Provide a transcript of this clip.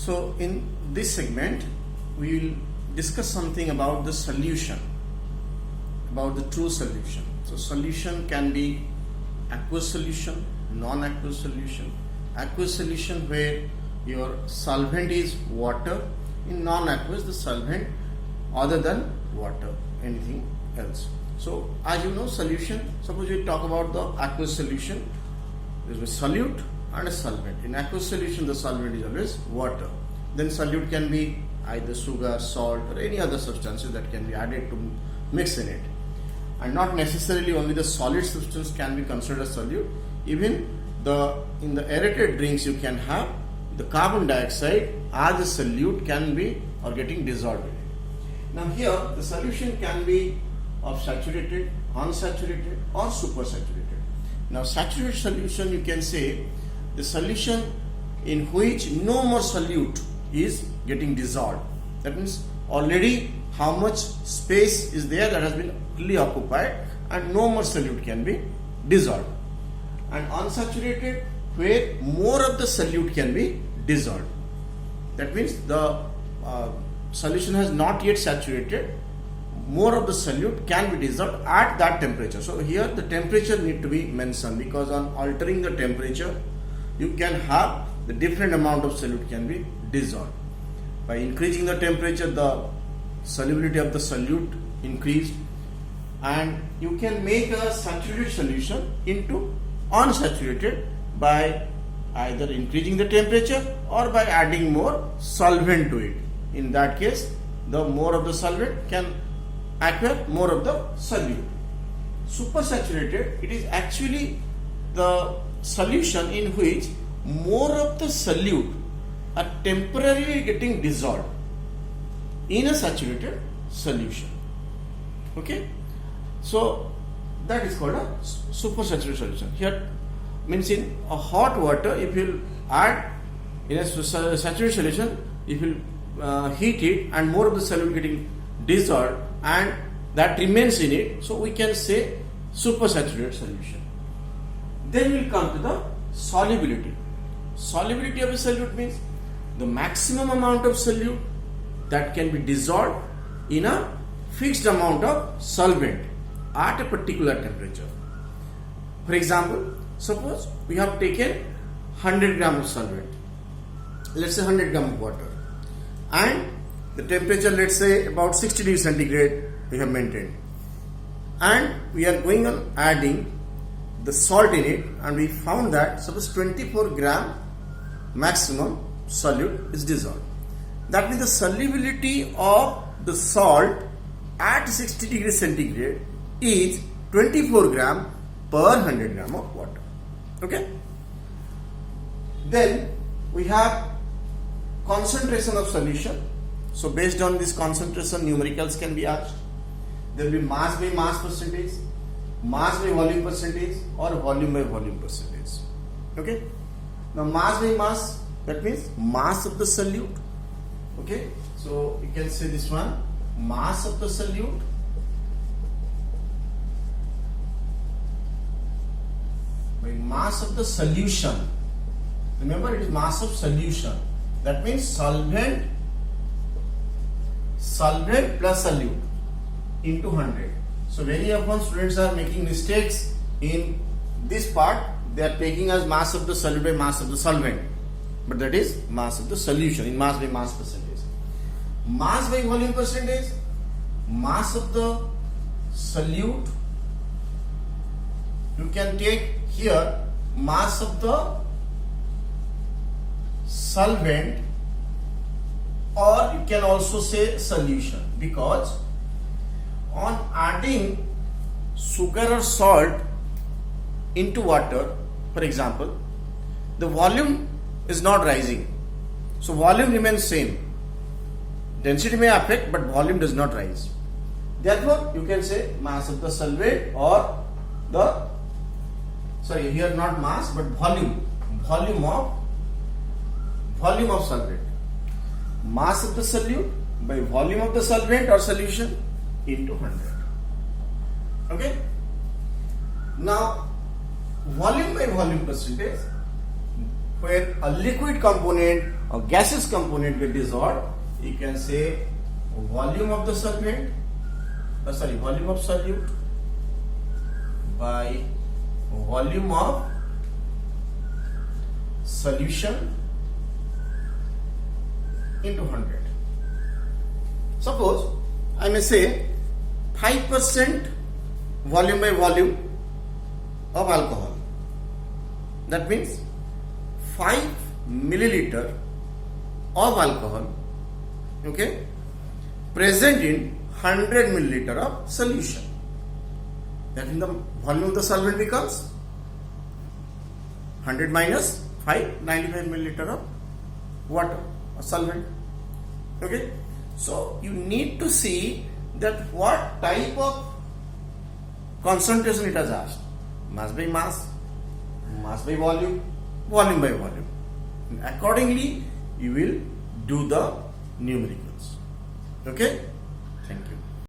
So in this segment we will discuss something about the solution, about the true solution. So solution can be aqueous solution, non-aqueous solution. Aqueous solution where your solvent is water, in non-aqueous the solvent other than water, anything else. So as you know, solution, suppose we talk about the aqueous solution, there is a solute and a solvent. In aqueous solution the solvent is always water. Then solute can be either sugar, salt or any other substances that can be added to mix in it. And not necessarily only the solid substance can be considered a solute. Even in the aerated drinks you can have the carbon dioxide as a solute can be or getting dissolved in it. Now here the solution can be of saturated, unsaturated or supersaturated. Now saturated solution, you can say the solution in which no more solute is getting dissolved. That means already how much space is there that has been fully occupied and no more solute can be dissolved. And unsaturated where more of the solute can be dissolved. That means the solution has not yet saturated, more of the solute can be dissolved at that temperature. So here the temperature need to be mentioned, because on altering the temperature you can have the different amount of solute can be dissolved. By increasing the temperature the solubility of the solute increased, and you can make a saturated solution into unsaturated by either increasing the temperature or by adding more solvent to it. In that case the more of the solvent can acquire more of the solute. Supersaturated, it is actually the solution in which more of the solute are temporarily getting dissolved in a saturated solution. Okay, so that is called a supersaturated solution. Here means in a hot water, if you add in a saturated solution, if you heat it and more of the solute getting dissolved and that remains in it, so we can say supersaturated solution. Then we will come to the solubility. Solubility of a solute means the maximum amount of solute that can be dissolved in a fixed amount of solvent at a particular temperature. For example, suppose we have taken 100 gram of solvent, let's say 100 gram of water, and the temperature, let's say about 60 degrees centigrade we have maintained, and we are going on adding the salt in it, and we found that suppose 24 gram maximum solute is dissolved. That means the solubility of the salt at 60 degrees centigrade is 24 gram per 100 gram of water. Okay. Then we have concentration of solution. So based on this concentration, numericals can be asked. There will be mass by mass percentage, mass by volume percentage, or volume by volume percentage. Okay. Now mass by mass, that means mass of the solute. Okay. So you can say this one, mass of the solute by mass of the solution. Remember, it is mass of solution. That means solvent plus solute into 100. So very often students are making mistakes in this part. They are taking as mass of the solute by mass of the solvent, but that is mass of the solution in mass by mass percentage. Mass by volume percentage, mass of the solute, you can take here mass of the solvent, or you can also say solution, because on adding sugar or salt into water, for example, the volume is not rising, so volume remains same. Density may affect, but volume does not rise. Therefore you can say mass of the solvent, or the, sorry, here not mass but volume of solvent. Mass of the solute by volume of the solvent or solution into 100. Okay. Now volume by volume percentage, where a liquid component or gaseous component get dissolved, you can say volume of the solvent, volume of solute by volume of solution into 100. Suppose I may say 5% volume by volume of alcohol. That means 5 milliliter of alcohol, okay, present in 100 milliliter of solution. That means the volume of the solvent becomes 100 minus 5, 95 milliliter of water or solvent. Okay, so you need to see that what type of concentration it has asked. Mass by mass, mass by volume, volume by volume. And accordingly, you will do the numericals. Okay.